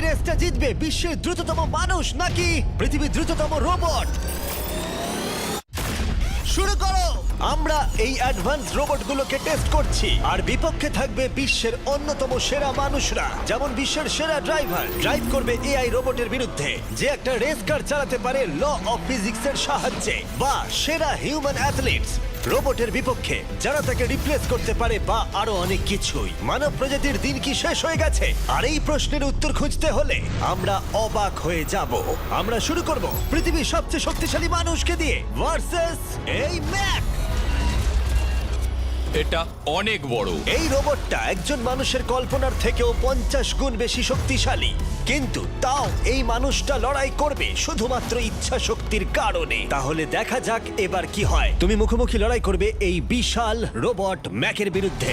রেসটা জিতবে বিশ্বের দ্রুততম মানুষ নাকি পৃথিবীর দ্রুততম রোবট? শুরু করো। আমরা এই অ্যাডভান্স রোবটগুলোকে টেস্ট করছি আর বিপক্ষে থাকবে বিশ্বের অন্যতম সেরা মানুষরা, যেমন বিশ্বের সেরা ড্রাইভার ড্রাইভ করবে এআই রোবটের বিরুদ্ধে যে একটা রেস কার চালাতে পারে ল অফ ফিজিক্সের সাহায্যে, বা সেরা হিউম্যান অ্যাথলিটস রোবটের বিপক্ষে যারা তাকে রিপ্লেস করতে পারে, বা আরো অনেক কিছুই। মানব প্রজাতির দিন কি শেষ হয়ে গেছে? আর এই প্রশ্নের উত্তর খুঁজতে হলে আমরা অবাক হয়ে যাব। আমরা শুরু করব পৃথিবীর সবচেয়ে শক্তিশালী মানুষকে দিয়ে ভার্সেস এই ম্যাক। এটা অনেক বড়। এই রোবটটা একজন মানুষের কল্পনার থেকেও 50 গুণ বেশি শক্তিশালী, কিন্তু তাও এই মানুষটা লড়াই করবে শুধুমাত্র ইচ্ছা শক্তির কারণে। তাহলে দেখা যাক এবার কি হয়। তুমি মুখোমুখি লড়াই করবে এই বিশাল রোবট ম্যাকের বিরুদ্ধে।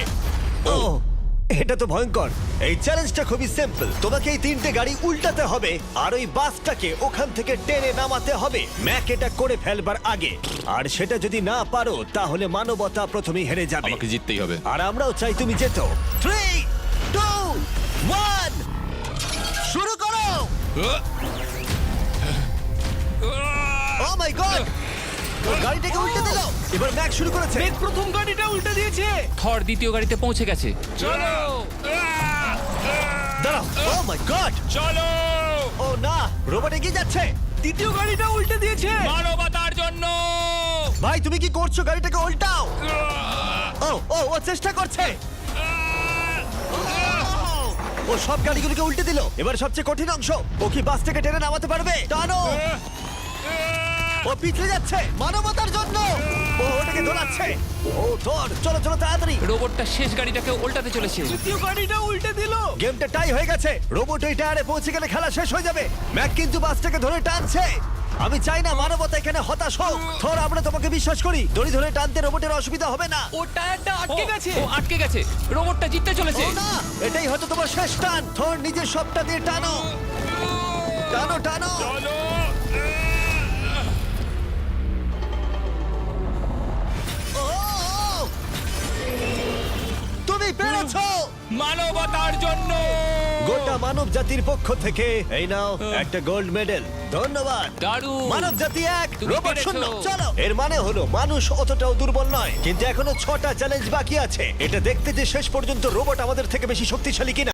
ও, এটা তো ভয়ঙ্কর। এই চ্যালেঞ্জটা খুবই সিম্পল। তোমাকে এই 3টে গাড়ি উল্টাতে হবে আর ওই বাসটাকে ওখান থেকে টেনে নামাতে হবে ম্যাক এটা করে ফেলবার আগে। আর সেটা যদি না পারো তাহলে মানবতা প্রথমেই হেরে যাবে। আমাকে জিততেই হবে। আর আমরাও চাই তুমি যেতো। 3, 2, 1 শুরু করো। ও মাই গড, গাড়িটাকে উল্টে দিল। এবার ম্যাক শুরু করেছে। প্রথম গাড়িটা উল্টে দিয়েছে। থর দ্বিতীয় গাড়িতে পৌঁছে গেছে। চলো দাঁড়াও। ও মাই গড, চলো ও না, রোবট এগিয়ে যাচ্ছে। দ্বিতীয় গাড়িটা উল্টে দিয়েছে। মানবতার জন্য। ভাই তুমি কি করছো? গাড়িটাকে উল্টাও। ও ও ও চেষ্টা করছে। ও সব গাড়িগুলোকে উল্টে দিল। এবার সবচেয়ে কঠিন অংশ, ও কি বাসটাকে টেনে নামাতে পারবে? টানো। ও পিছলে যাচ্ছে মানবতার জন্য। ও ওটাকে দোলাচ্ছে। ও ধর, চলো চলো তাড়াতাড়ি। রোবটটা শেষ গাড়িটাকে উল্টাতে চলেছে। তৃতীয় গাড়িটা উল্টে দিল। গেমটা টাই হয়ে গেছে। রোবট ওই টায়ারে পৌঁছে গেলে খেলা শেষ হয়ে যাবে। ম্যাক কিন্তু বাসটাকে ধরে টানছে। আমি চাই না মানবতা এখানে হতাশ হোক। থর, আমরা তোমাকে বিশ্বাস করি। দড়ি ধরে টানতে রোবটের অসুবিধা হবে না। ও টায়ারটা আটকে গেছে। ও আটকে গেছে। রোবটটা জিততে চলেছে। ও না, এটাই হয়তো তোমার শেষ টান। থর নিজের সবটা দিয়ে টানো, টানো টানো। চলো ও, তুমি পেরেছো। মানবতার জন্য। গোটা মানব জাতির পক্ষ থেকে এই নাও একটা গোল্ড মেডেল। ধন্যবাদ। দারুণ। মানব জাতি এক, তুমি রোবট পেরেছো। শূন্য। চলো, এর মানে হলো মানুষ অতটাও দুর্বল নয়, কিন্তু এখনো 6টা চ্যালেঞ্জ বাকি আছে। এটা দেখতে যে শেষ পর্যন্ত রোবট আমাদের থেকে বেশি শক্তিশালী কিনা।